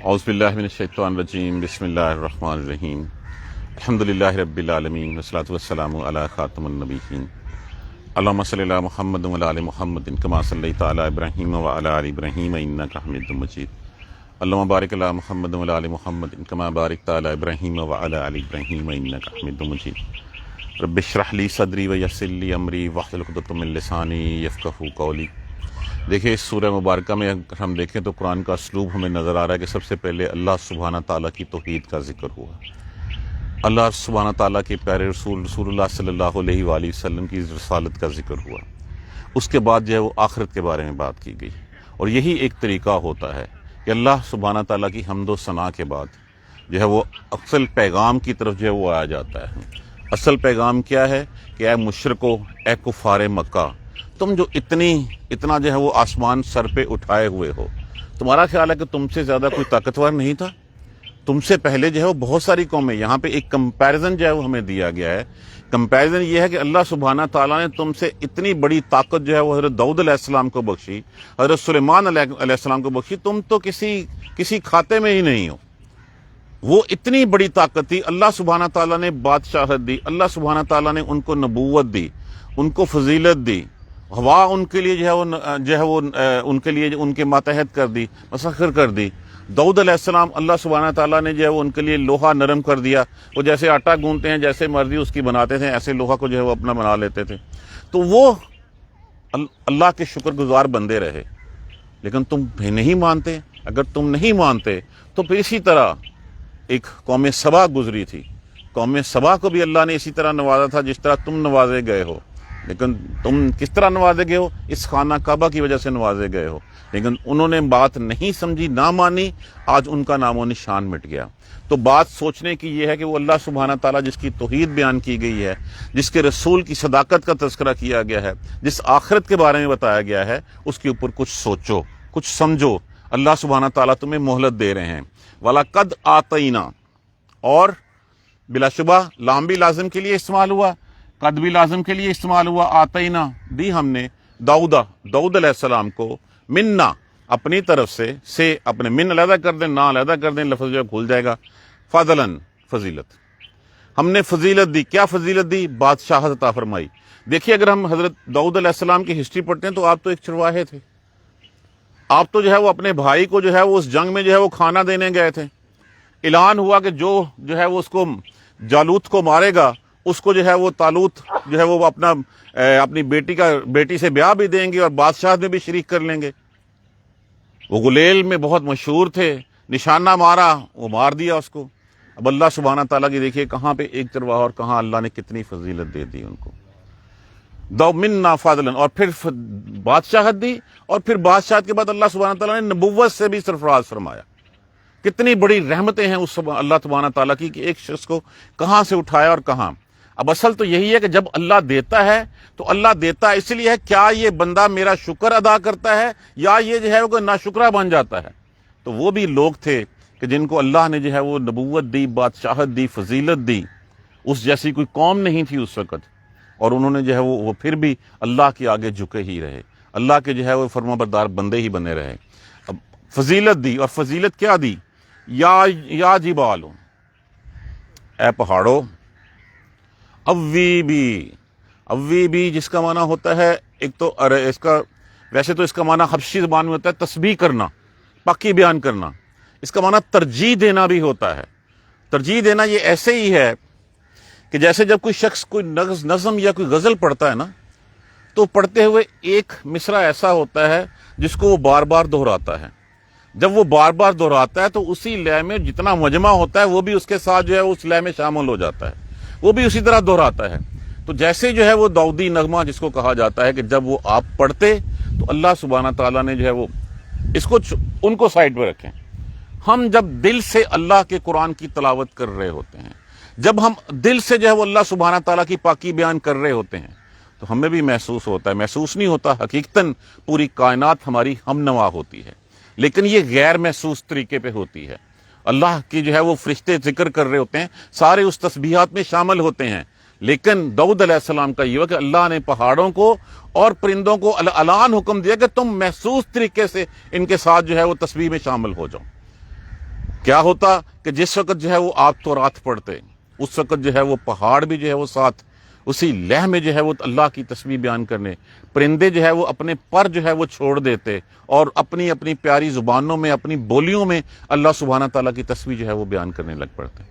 اعوذ باللہ من الشیطان الرجیم بسم اللہ الرحمن الرحیم الحمدللہ رب العالمین والصلاۃ والسلام علی خاتم النبیین اللہم صلی علی محمد وعلی آل محمد کما صلیت علی ابراہیم وعلی آل ابراہیم انک حمید مجید اللہم بارک علی محمد وعلی آل محمد کما بارکت علی ابراہیم وعلی آل ابراہیم انک حمید مجید رب اشرح لی صدری ویسر لی امری واحلل عقدۃ من لسانی یفقہوا قولی۔ دیکھیں اس سورہ مبارکہ میں اگر ہم دیکھیں تو قرآن کا اسلوب ہمیں نظر آ رہا ہے کہ سب سے پہلے اللہ سبحانہ تعالیٰ کی توحید کا ذکر ہوا، اللہ سبحانہ تعالیٰ کے پیارے رسول اللہ صلی اللہ علیہ وآلہ وسلم کی رسالت کا ذکر ہوا، اس کے بعد جو ہے وہ آخرت کے بارے میں بات کی گئی۔ اور یہی ایک طریقہ ہوتا ہے کہ اللہ سبحانہ تعالیٰ کی حمد و ثنا کے بعد جو ہے وہ اصل پیغام کی طرف جو ہے وہ آیا جاتا ہے۔ اصل پیغام کیا ہے کہ اے مشرکو، اے کفار مکہ، تم جو اتنا جو ہے وہ آسمان سر پہ اٹھائے ہوئے ہو، تمہارا خیال ہے کہ تم سے زیادہ کوئی طاقتور نہیں تھا؟ تم سے پہلے جو ہے وہ بہت ساری قومیں، یہاں پہ ایک کمپیریزن جو ہے وہ ہمیں دیا گیا ہے۔ کمپیریزن یہ ہے کہ اللہ سبحانہ تعالیٰ نے تم سے اتنی بڑی طاقت جو ہے وہ حضرت داؤد علیہ السلام کو بخشی، حضرت سلیمان علیہ السلام کو بخشی، تم تو کسی کھاتے میں ہی نہیں ہو۔ وہ اتنی بڑی طاقت تھی، اللہ سبحانہ تعالیٰ نے بادشاہت دی، اللہ سبحانہ تعالیٰ نے ان کو نبوت دی، ان کو فضیلت دی، ہوا ان کے لیے جو ہے وہ ان کے لیے ان کے ماتحت کر دی، مسخر کر دی۔ داؤد علیہ السلام اللہ سبحانہ تعالیٰ نے جو ہے وہ ان کے لیے لوہا نرم کر دیا، وہ جیسے آٹا گوندتے ہیں جیسے مرضی اس کی بناتے تھے، ایسے لوہا کو جو ہے وہ اپنا بنا لیتے تھے۔ تو وہ اللہ کے شکر گزار بندے رہے، لیکن تم نہیں مانتے۔ اگر تم نہیں مانتے تو پھر اسی طرح ایک قوم سبا گزری تھی، قوم سبا کو بھی اللہ نے اسی طرح نوازا تھا جس طرح تم نوازے گئے ہو، لیکن تم کس طرح نوازے گئے ہو؟ اس خانہ کعبہ کی وجہ سے نوازے گئے ہو، لیکن انہوں نے بات نہیں سمجھی، نہ مانی، آج ان کا نام و نشان مٹ گیا۔ تو بات سوچنے کی یہ ہے کہ وہ اللہ سبحانہ تعالیٰ جس کی توحید بیان کی گئی ہے، جس کے رسول کی صداقت کا تذکرہ کیا گیا ہے، جس آخرت کے بارے میں بتایا گیا ہے، اس کے اوپر کچھ سوچو، کچھ سمجھو۔ اللہ سبحانہ تعالیٰ تمہیں مہلت دے رہے ہیں۔ وَلَقَدْ آتَيْنَا، اور بلا شبہ لام بھی لازم کے لیے استعمال ہوا، قد بھی لازم کے لیے استعمال ہوا۔ آتینا، دی ہم نے، داؤد علیہ السلام کو، منا، اپنی طرف سے اپنے، من علیحدہ کر دیں، نہ علیحدہ کر دیں، لفظ جو کھل جائے گا، فضلاً، فضیلت، ہم نے فضیلت دی۔ کیا فضیلت دی؟ بادشاہت عطا فرمائی۔ دیکھیے اگر ہم حضرت داؤد علیہ السلام کی ہسٹری پڑھتے ہیں تو آپ تو ایک چرواہے تھے، آپ تو جو ہے وہ اپنے بھائی کو جو ہے وہ اس جنگ میں جو ہے وہ کھانا دینے گئے تھے۔ اعلان ہوا کہ جو ہے وہ اس کو جالوت کو مارے گا، اس کو جو ہے وہ طالوت جو ہے وہ اپنی بیٹی سے بیاہ بھی دیں گے اور بادشاہ میں بھی شریک کر لیں گے۔ وہ غلیل میں بہت مشہور تھے، نشانہ مارا، وہ مار دیا اس کو۔ اب اللہ سبحانہ تعالیٰ کی دیکھیے کہاں پہ ایک چرواہا اور کہاں اللہ نے کتنی فضیلت دے دی ان کو۔ دو منا فضلا، اور پھر بادشاہت دی، اور پھر بادشاہت کے بعد اللہ سبحانہ تعالیٰ نے نبوت سے بھی سرفراز فرمایا۔ کتنی بڑی رحمتیں ہیں اس اللہ سبحانہ تعالیٰ کی کہ ایک شخص کو کہاں سے اٹھایا اور کہاں۔ اب اصل تو یہی ہے کہ جب اللہ دیتا ہے تو اللہ دیتا اس لیے ہے، کیا یہ بندہ میرا شکر ادا کرتا ہے یا یہ جو ہے وہ ناشکرہ بن جاتا ہے؟ تو وہ بھی لوگ تھے کہ جن کو اللہ نے جو ہے وہ نبوت دی، بادشاہت دی، فضیلت دی، اس جیسی کوئی قوم نہیں تھی اس وقت، اور انہوں نے جو ہے وہ پھر بھی اللہ کے آگے جھکے ہی رہے، اللہ کے جو ہے وہ فرما بردار بندے ہی بنے رہے۔ اب فضیلت دی، اور فضیلت کیا دی؟ یا جبالو، اے پہاڑو، اوی بھی جس کا معنی ہوتا ہے، ایک تو اس کا ویسے تو اس کا معنی حبشی زبان میں ہوتا ہے تسبیح کرنا، پاکی بیان کرنا، اس کا معنی ترجیح دینا بھی ہوتا ہے۔ ترجیح دینا یہ ایسے ہی ہے کہ جیسے جب کوئی شخص کوئی نظم یا کوئی غزل پڑھتا ہے نا، تو پڑھتے ہوئے ایک مصرع ایسا ہوتا ہے جس کو وہ بار بار دہراتا ہے۔ جب وہ بار بار دہراتا ہے تو اسی لے میں جتنا مجمع ہوتا ہے وہ بھی اس کے ساتھ جو ہے اس لے میں شامل ہو جاتا ہے، وہ بھی اسی طرح دہراتا ہے۔ تو جیسے جو ہے وہ داؤدی نغمہ جس کو کہا جاتا ہے کہ جب وہ آپ پڑھتے تو اللہ سبحانہ تعالیٰ نے جو ہے وہ اس کو ان کو سائڈ پہ رکھیں۔ ہم جب دل سے اللہ کے قرآن کی تلاوت کر رہے ہوتے ہیں، جب ہم دل سے جو ہے وہ اللہ سبحانہ تعالیٰ کی پاکی بیان کر رہے ہوتے ہیں تو ہمیں بھی محسوس ہوتا ہے، محسوس نہیں ہوتا، حقیقتاً پوری کائنات ہماری ہم نوا ہوتی ہے، لیکن یہ غیر محسوس طریقے پہ ہوتی ہے۔ اللہ کی جو ہے وہ فرشتے ذکر کر رہے ہوتے ہیں، سارے اس تسبیحات میں شامل ہوتے ہیں، لیکن داؤد علیہ السلام کا یہ ہوا کہ اللہ نے پہاڑوں کو اور پرندوں کو اعلان حکم دیا کہ تم محسوس طریقے سے ان کے ساتھ جو ہے وہ تسبیح میں شامل ہو جاؤ۔ کیا ہوتا کہ جس وقت جو ہے وہ آپ تورات پڑھتے، اس وقت جو ہے وہ پہاڑ بھی جو ہے وہ ساتھ اسی لہ میں جو ہے وہ اللہ کی تسبیح بیان کرنے، پرندے جو ہے وہ اپنے پر جو ہے وہ چھوڑ دیتے اور اپنی اپنی پیاری زبانوں میں، اپنی بولیوں میں اللہ سبحانہ تعالیٰ کی تسبیح جو ہے وہ بیان کرنے لگ پڑتے۔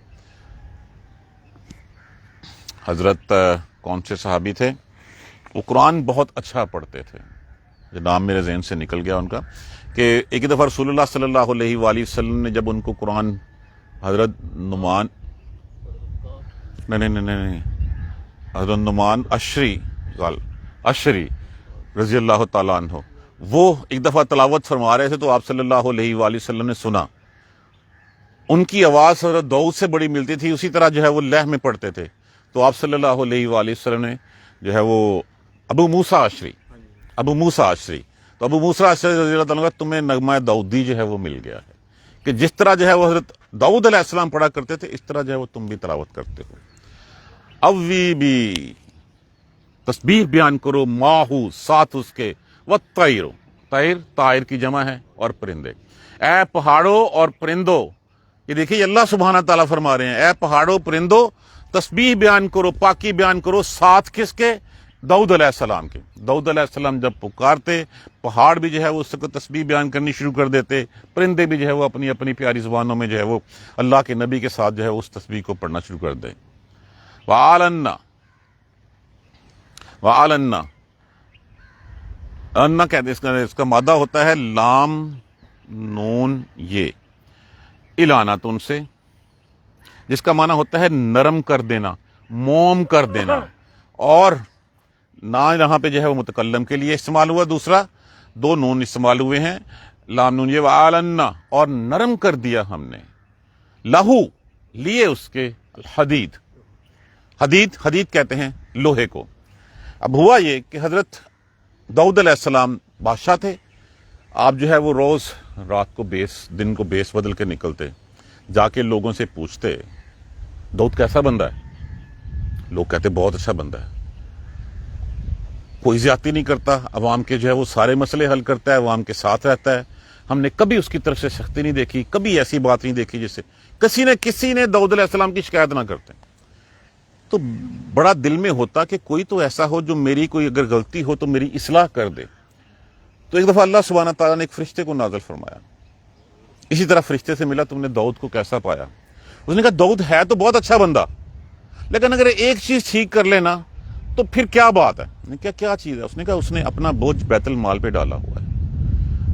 حضرت کون سے صحابی تھے، وہ قرآن بہت اچھا پڑھتے تھے، جو نام میرے ذہن سے نکل گیا ان کا، کہ ایک دفعہ رسول اللہ صلی اللہ علیہ وآلہ وسلم نے جب ان کو قرآن، حضرت نعمان نہیں حضرت نعمان اشری رضی اللہ تعالیٰ عنہ، وہ ایک دفعہ تلاوت فرما رہے تھے تو آپ صلی اللہ علیہ وآلہ وسلم نے سنا، ان کی آواز حضرت داؤد سے بڑی ملتی تھی، اسی طرح جو ہے وہ لہ میں پڑھتے تھے، تو آپ صلی اللہ علیہ وآلہ وسلم نے جو ہے وہ ابو موسیٰ اشری تو ابو موسیٰ اشری رضی اللہ تعالیٰ عنہ، تمہیں نغمہ داؤدی جو ہے وہ مل گیا ہے، کہ جس طرح جو ہے وہ حضرت داؤد علیہ السلام پڑھا کرتے تھے، اس طرح جو ہے وہ تم بھی تلاوت کرتے ہو۔ اوی بھی تسبیح بیان کرو، ماہو ساتھ اس کے، وطیرو، طائر کی جمع ہے، اور پرندے، اے پہاڑوں اور پرندوں، یہ دیکھیے اللہ سبحانہ تعالیٰ فرما رہے ہیں، اے پہاڑوں پرندوں تسبیح بیان کرو، پاکی بیان کرو، ساتھ کس کے؟ داؤد علیہ السلام کے۔ داؤد علیہ السلام جب پکارتے، پہاڑ بھی جو ہے وہ اس کو تسبیح بیان کرنی شروع کر دیتے، پرندے بھی جو ہے وہ اپنی اپنی پیاری زبانوں میں جو ہے وہ اللہ کے نبی کے ساتھ جو ہے اس تسبیح کو پڑھنا شروع کر دیں۔ وَعَلَنَّا انا کہتے ہیں، اس کا مادہ ہوتا ہے لام نون یہ، الاناتن سے، جس کا معنی ہوتا ہے نرم کر دینا، موم کر دینا، اور نہ یہاں پہ جو ہے وہ متکلم کے لیے استعمال ہوا، دوسرا دو نون استعمال ہوئے ہیں، لام نون یہ، وَعَلَنَّا، اور نرم کر دیا ہم نے، لہو لیے اس کے، حدید کہتے ہیں لوہے کو۔ اب ہوا یہ کہ حضرت داؤد علیہ السلام بادشاہ تھے، آپ جو ہے وہ روز رات کو دن کو بیس بدل کے نکلتے، جا کے لوگوں سے پوچھتے داؤد کیسا بندہ ہے؟ لوگ کہتے بہت اچھا بندہ ہے، کوئی زیادتی نہیں کرتا، عوام کے جو ہے وہ سارے مسئلے حل کرتا ہے، عوام کے ساتھ رہتا ہے، ہم نے کبھی اس کی طرف سے سختی نہیں دیکھی، کبھی ایسی بات نہیں دیکھی جس سے کسی نے داؤد علیہ السلام کی شکایت نہ کرتے۔ تو بڑا دل میں ہوتا کہ کوئی تو ایسا ہو جو میری کوئی اگر غلطی ہو تو میری اصلاح کر دے۔ تو ایک دفعہ اللہ سبحانہ تعالیٰ نے ایک فرشتے کو نازل فرمایا، اسی طرح فرشتے سے ملا، تم نے داؤد کو کیسا پایا؟ اس نے کہا داؤد ہے تو بہت اچھا بندہ، لیکن اگر ایک چیز ٹھیک کر لینا تو پھر کیا بات ہے؟ نے کیا چیز ہے؟ اس نے کہا اس نے اپنا بوجھ بیت المال پہ ڈالا ہوا ہے،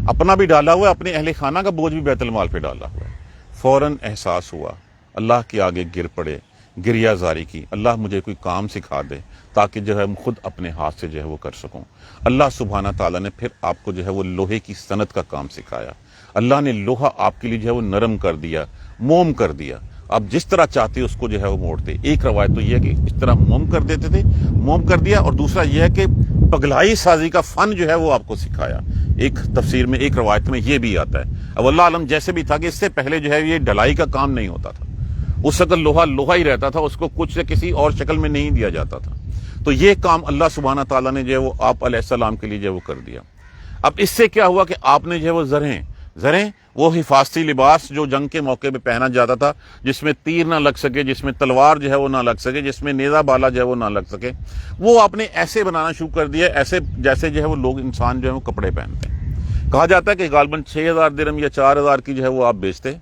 اپنا بھی ڈالا ہوا ہے، اپنے اہل خانہ کا بوجھ بھی بیت المال پہ ڈالا ہوا ہے۔ فوراً احساس ہوا، اللہ کے آگے گر پڑے، گریہ زاری کی، اللہ مجھے کوئی کام سکھا دے تاکہ جو ہے خود اپنے ہاتھ سے جو ہے وہ کر سکوں۔ اللہ سبحانہ تعالیٰ نے پھر آپ کو جو ہے وہ لوہے کی صنعت کا کام سکھایا، اللہ نے لوہا آپ کے لیے جو ہے وہ نرم کر دیا، موم کر دیا، آپ جس طرح چاہتے اس کو جو ہے وہ موڑتے۔ ایک روایت تو یہ ہے کہ اس طرح موم کر دیتے تھے، موم کر دیا، اور دوسرا یہ ہے کہ پگلائی سازی کا فن جو ہے وہ آپ کو سکھایا۔ ایک تفسیر میں، ایک روایت میں یہ بھی آتا ہے، اب اللہ عالم جیسے بھی تھا کہ اس سے پہلے جو ہے یہ ڈھلائی کا کام نہیں ہوتا تھا، اس وقت لوہا ہی رہتا تھا، اس کو کچھ سے کسی اور شکل میں نہیں دیا جاتا تھا۔ تو یہ کام اللہ سبحانہ تعالیٰ نے جو ہے وہ آپ علیہ السلام کے لیے جو ہے وہ کر دیا۔ اب اس سے کیا ہوا کہ آپ نے جو ہے وہ زریں وہ حفاظتی لباس جو جنگ کے موقع پہ پہنا جاتا تھا، جس میں تیر نہ لگ سکے، جس میں تلوار جو ہے وہ نہ لگ سکے، جس میں نیزہ بالا جو ہے وہ نہ لگ سکے، وہ آپ نے ایسے بنانا شروع کر دیا، ایسے جیسے جو ہے وہ لوگ انسان جو ہے وہ کپڑے پہنتے ہیں۔ کہا جاتا ہے کہ غالباً 6000 درہم یا 4000 کی جو ہے وہ آپ بیچتے،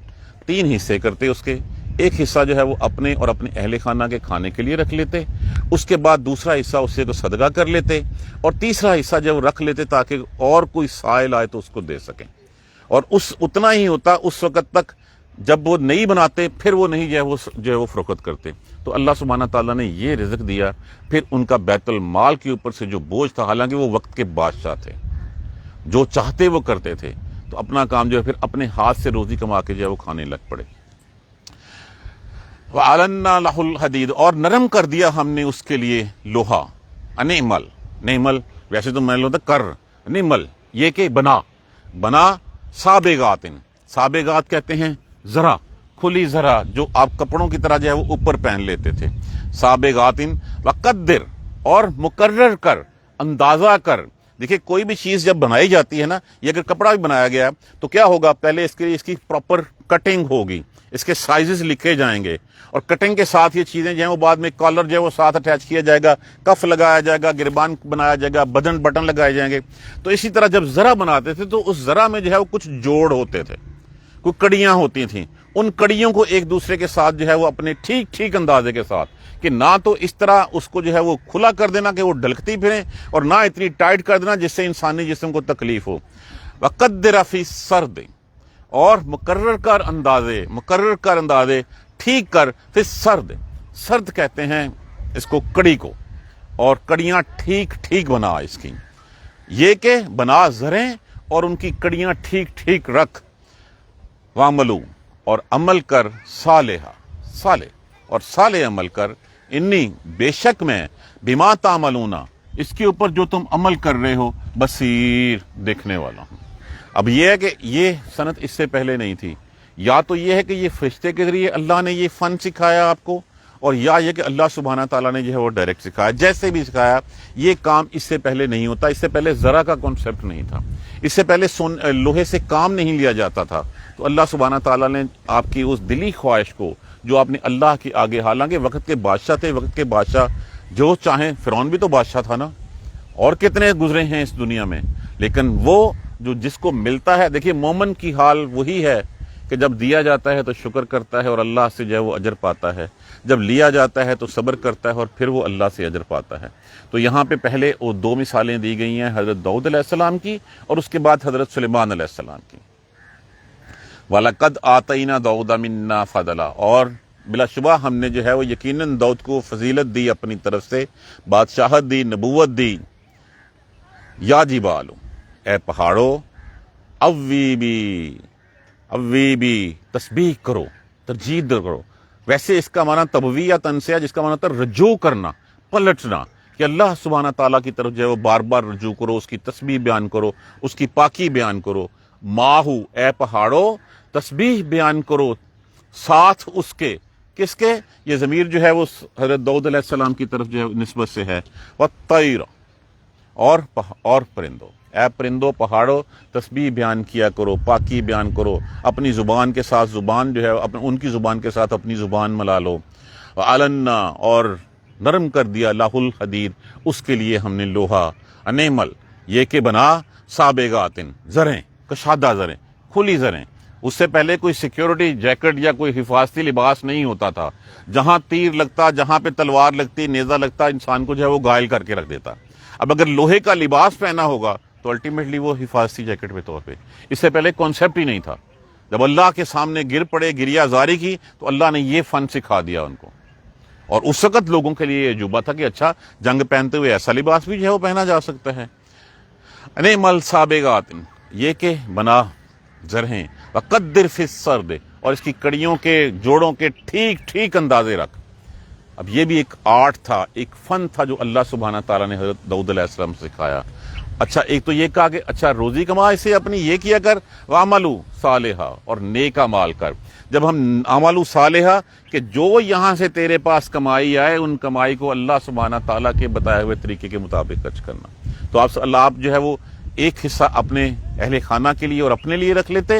3 حصے کرتے اس کے، ایک حصہ جو ہے وہ اپنے اور اپنے اہل خانہ کے کھانے کے لیے رکھ لیتے، اس کے بعد دوسرا حصہ اسے کو صدقہ کر لیتے، اور تیسرا حصہ جو ہے وہ رکھ لیتے تاکہ اور کوئی سائل آئے تو اس کو دے سکیں، اور اتنا ہی ہوتا اس وقت تک جب وہ نہیں بناتے، پھر وہ نہیں جو ہے وہ فروخت کرتے۔ تو اللہ سبحانہ تعالیٰ نے یہ رزق دیا، پھر ان کا بیت المال کے اوپر سے جو بوجھ تھا، حالانکہ وہ وقت کے بادشاہ تھے، جو چاہتے وہ کرتے تھے، تو اپنا کام جو ہے پھر اپنے ہاتھ سے روزی کما کے جو ہے وہ کھانے لگ پڑے۔ وَعَلَنَّا لَهُ الْحَدِيدَ، اور نرم کر دیا ہم نے اس کے لیے لوہا۔ نعمل ویسے تو میں ہوتا کر، نعمل یہ کہ بنا سابغات کہتے ہیں ذرا، کھلی ذرا جو آپ کپڑوں کی طرح جو ہے وہ اوپر پہن لیتے تھے، سابغات، وقدر، اور مقرر کر، اندازہ کر، دیکھیے کوئی بھی چیز جب بنائی جاتی ہے نا، یہ اگر کپڑا بھی بنایا گیا تو کیا ہوگا، پہلے اس کے لیے اس کی پراپر کٹنگ ہوگی، اس کے سائزز لکھے جائیں گے، اور کٹنگ کے ساتھ یہ چیزیں جو ہیں وہ بعد میں کالر جو ہے وہ ساتھ اٹیچ کیا جائے گا، کف لگایا جائے گا، گربان بنایا جائے گا، بٹن لگائے جائیں گے۔ تو اسی طرح جب زرہ بناتے تھے تو اس زرہ میں جو ہے وہ کچھ جوڑ ہوتے تھے، کوئی کڑیاں ہوتی تھیں، ان کڑیوں کو ایک دوسرے کے ساتھ جو ہے وہ اپنے ٹھیک اندازے کے ساتھ، کہ نہ تو اس طرح اس کو جو ہے وہ کھلا کر دینا کہ وہ ڈھلکتی پھریں، اور نہ اتنی ٹائٹ کر دینا جس سے انسانی جسم کو تکلیف ہو۔ وَقَدِّرَ فِي السَّرْدِ، اور مقرر کر اندازے ٹھیک کر، پھر سرد کہتے ہیں اس کو کڑی کو، اور کڑیاں ٹھیک بنا اس کی، یہ کہ بنا زریں اور ان کی کڑیاں ٹھیک رکھ، وَعْمَلُوا، اور عمل کر، صالح عمل کر، انی، بے شک میں، بما تعملون، اس کے اوپر جو تم عمل کر رہے ہو، بصیر، دیکھنے والا ہوں۔ اب یہ ہے کہ یہ صنعت اس سے پہلے نہیں تھی، یا تو یہ ہے کہ یہ فرشتے کے ذریعے اللہ نے یہ فن سکھایا آپ کو، اور یا یہ کہ اللہ سبحانہ تعالیٰ نے جو ہے وہ ڈائریکٹ سکھایا، جیسے بھی سکھایا، یہ کام اس سے پہلے نہیں ہوتا، اس سے پہلے ذرا کا کانسیپٹ نہیں تھا، اس سے پہلے لوہے سے کام نہیں لیا جاتا تھا۔ تو اللہ سبحانہ تعالیٰ نے آپ کی اس دلی خواہش کو، جو آپ نے اللہ کے آگے، حالانکہ وقت کے بادشاہ تھے، وقت کے بادشاہ جو چاہیں، فرعون بھی تو بادشاہ تھا نا، اور کتنے گزرے ہیں اس دنیا میں، لیکن وہ جو جس کو ملتا ہے، دیکھیے مومن کی حال وہی ہے کہ جب دیا جاتا ہے تو شکر کرتا ہے اور اللہ سے جو ہے وہ اجر پاتا ہے، جب لیا جاتا ہے تو صبر کرتا ہے اور پھر وہ اللہ سے اجر پاتا ہے۔ تو یہاں پہ پہلے وہ دو مثالیں دی گئی ہیں، حضرت داؤد علیہ السلام کی اور اس کے بعد حضرت سلیمان علیہ السلام کی۔ وَلَقَدْ آتَيْنَا دَاوُدَ مِنَّا فَضْلًا، اور بلا شبہ ہم نے جو ہے وہ یقیناً داؤد کو فضیلت دی، اپنی طرف سے بادشاہت دی، نبوت دی۔ یا جبالو، اے پہاڑو، اویبی، تسبیح کرو، ترجید کرو۔ ویسے اس کا معنی تبویہ تنسیہ، جس کا معنی تھا رجوع کرنا، پلٹنا، کہ اللہ سبحانہ تعالیٰ کی طرف جو ہے وہ بار بار رجوع کرو، اس کی تسبیح بیان کرو، اس کی پاکی بیان کرو۔ ماہو، اے پہاڑو، تسبیح بیان کرو ساتھ اس کے، کس کے؟ یہ ضمیر جو ہے وہ حضرت داؤد علیہ السلام کی طرف جو ہے نسبت سے ہے۔ وَالطَّيْرَ، اور پرندوں، اے پرندوں، پہاڑوں، تسبیح بیان کیا کرو، پاکی بیان کرو، اپنی زبان کے ساتھ زبان جو ہے ان کی زبان کے ساتھ اپنی زبان ملا لو۔ وَعَلَنَّا، اور نرم کر دیا، لَهُ الْحَدِيدَ، اس کے لیے ہم نے لوہا، انیمل، یہ کہ بنا، سابغات، زریں، کشادہ زریں، کھلی زریں۔ اس سے پہلے کوئی سیکیورٹی جیکٹ یا کوئی حفاظتی لباس نہیں ہوتا تھا، جہاں تیر لگتا، جہاں پہ تلوار لگتی، نیزہ لگتا، انسان کو جو ہے وہ گھائل کر کے رکھ دیتا۔ اب اگر لوہے کا لباس پہنا ہوگا تو الٹیمیٹلی وہ حفاظتی جیکٹ کے طور پہ، اس سے پہلے کانسیپٹ ہی نہیں تھا۔ جب اللہ کے سامنے گر پڑے، گریہ زاری کی، تو اللہ نے یہ فن سکھا دیا ان کو، اور اس وقت لوگوں کے لیے یہ عجوبہ تھا کہ اچھا جنگ پہنتے ہوئے ایسا لباس بھی جو ہے وہ پہنا جا سکتا ہے۔ انیمل سابغات، یہ کہ بنا زرہیں، وقدر فی السرد، اور اس کی کڑیوں کے، جوڑوں کے ٹھیک اندازے رکھ۔ اب یہ بھی ایک آرٹ تھا، ایک فن تھا جو اللہ سبحانہ تعالیٰ نے حضرت داؤد علیہ السلام سے سکھایا۔ اچھا ایک تو یہ کہا کہ اچھا روزی کما، اسے اپنی یہ کیا کر، وَعْمَلُوا صالحا، اور نیک اعمال کر۔ جب ہم عملوا صالحا، کہ جو یہاں سے تیرے پاس کمائی آئے، ان کمائی کو اللہ سبحانہ تعالیٰ کے بتائے ہوئے طریقے کے مطابق خرچ کرنا۔ تو آپ جو ہے وہ ایک حصہ اپنے اہل خانہ کے لیے اور اپنے لیے رکھ لیتے،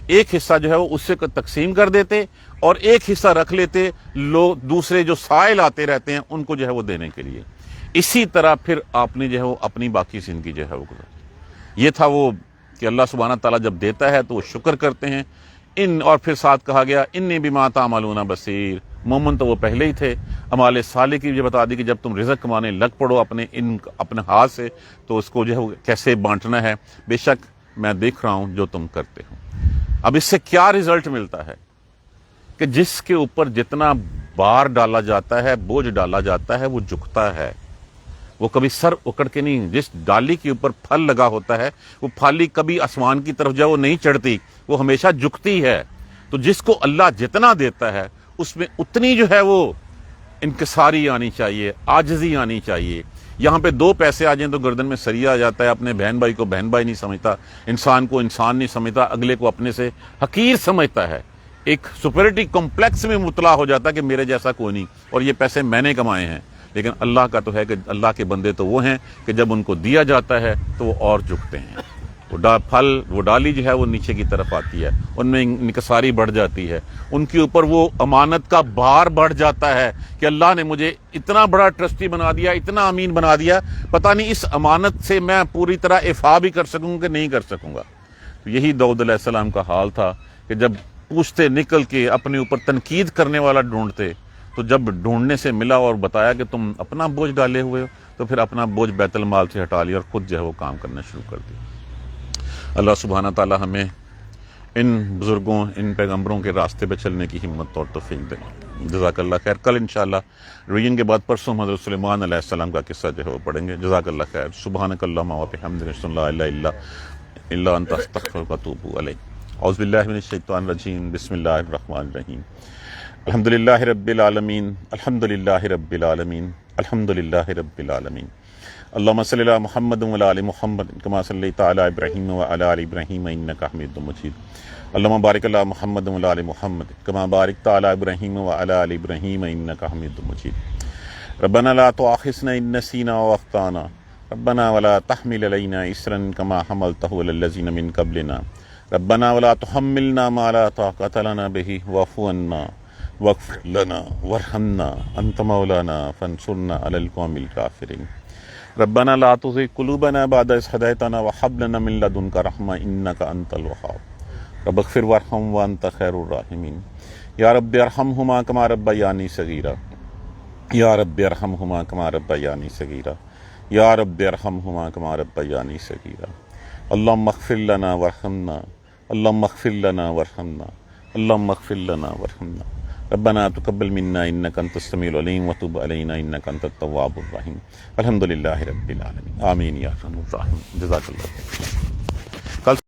ایک حصہ جو ہے وہ اس سے تقسیم کر دیتے، اور ایک حصہ رکھ لیتے لوگ دوسرے جو سائل آتے رہتے ہیں ان کو جو ہے وہ دینے کے لیے۔ اسی طرح پھر آپ نے جو ہے وہ اپنی باقی زندگی جو ہے وہ گزاری۔ یہ تھا وہ کہ اللہ سبحانہ تعالیٰ جب دیتا ہے تو وہ شکر کرتے ہیں۔ اور پھر ساتھ کہا گیا انی بما تعملون بصیر، مومن تو وہ پہلے ہی تھے۔ اعمال صالح کی بھی بتا دی کہ جب تم رزق کمانے لگ پڑو اپنے ہاتھ سے، تو اس کو جو ہے کیسے بانٹنا ہے، بے شک میں دیکھ رہا ہوں جو تم کرتے ہو۔ اب اس سے کیا رزلٹ ملتا ہے کہ جس کے اوپر جتنا بار ڈالا جاتا ہے، بوجھ ڈالا جاتا ہے، وہ جھکتا ہے، وہ کبھی سر اکڑ کے نہیں۔ جس ڈالی کے اوپر پھل لگا ہوتا ہے، وہ پھالی کبھی آسمان کی طرف جو ہے وہ نہیں چڑھتی، وہ ہمیشہ جھکتی ہے۔ تو جس کو اللہ جتنا دیتا ہے اس میں اتنی جو ہے وہ انکساری آنی چاہیے، عاجزی آنی چاہیے۔ یہاں پہ دو پیسے آ جائیں تو گردن میں سریا آ جاتا ہے، اپنے بہن بھائی کو بہن بھائی نہیں سمجھتا، انسان کو انسان نہیں سمجھتا، اگلے کو اپنے سے حقیر سمجھتا ہے، ایک سپیریٹی کمپلیکس میں مبتلا ہو جاتا ہے کہ میرے جیسا کوئی نہیں اور یہ پیسے میں نے کمائے ہیں۔ لیکن اللہ کا تو ہے کہ اللہ کے بندے تو وہ ہیں کہ جب ان کو دیا جاتا ہے تو وہ اور جھکتے ہیں، وہ ڈالی جو ہے وہ نیچے کی طرف آتی ہے، ان میں انکساری بڑھ جاتی ہے، ان کے اوپر وہ امانت کا بار بڑھ جاتا ہے کہ اللہ نے مجھے اتنا بڑا ٹرسٹی بنا دیا، اتنا امین بنا دیا، پتہ نہیں اس امانت سے میں پوری طرح افا بھی کر سکوں کہ نہیں کر سکوں گا۔ تو یہی داؤد علیہ السلام کا حال تھا کہ جب پوچھتے نکل کے اپنے اوپر تنقید کرنے والا ڈھونڈتے، تو جب ڈھونڈنے سے ملا اور بتایا کہ تم اپنا بوجھ ڈالے ہوئے ہو، تو پھر اپنا بوجھ بیت المال سے ہٹا لیا اور خود جو ہے وہ کام کرنا شروع کر دیا۔ اللہ سبحانہ تعالی ہمیں ان بزرگوں، ان پیغمبروں کے راستے پہ چلنے کی ہمت اور توفیق دے۔ جزاک اللہ خیر۔ کل انشاءاللہ ریویژن کے بعد پرسوں حضرت سلیمان علیہ السلام کا قصہ جو ہے وہ پڑھیں گے۔ جزاک اللہ خیر۔ سبحانک اللہم و بحمدک، اشہد ان لا الہ الا انت، استغفرک و اتوب الیک۔ اعوذ باللہ من الشیطان الرجیم، بسم اللہ الرحمن الرحیم۔ الحمدللہ رب العالمین، الحمدللہ رب العالمین، الحمدللہ رب العالمین۔ اللہم صلی علی محمد وعلی آل محمد کما صلیت علی ابراہیم وعلی آل ابراہیم انک حمید مجید۔ اللہم بارک علی محمد وعلی آل محمد کما بارکت علی ابراہیم وعلی آل ابراہیم انک حمید مجید۔ ربنا لا تؤاخذنا ان نسینا واخطانا، ربنا ولا تحمل علینا اصرا کما حملته علی الذین من قبلنا، ربنا ولا تحملنا ما لا طاقۃ لنا به واعف عنا واغفر لنا وارحمنا انت مولانا فانصرنا علی القوم الکافرین۔ ربنا لا تزغ قلوبنا بعد إذ هديتنا وهب لنا من لدنك رحمة إنك أنت الوهاب رب اغفر وارحم وأنت خير الراحمين۔ یا رب ارحمهما كما ربياني صغيرا، یا رب ارحمهما كما ربياني صغيرا، یا رب ارحمهما كما ربياني صغيرا۔ اللهم اغفر لنا وارحمنا، اللهم اغفر لنا وارحمنا، اللهم اغفر لنا وارحمنا۔ ربنا تقبل منا انك انت السميع العليم وتب علينا انك انت التواب الرحيم۔ الحمد لله رب العالمين، آمین یا ارحم الراحمین۔ جزاک اللہ۔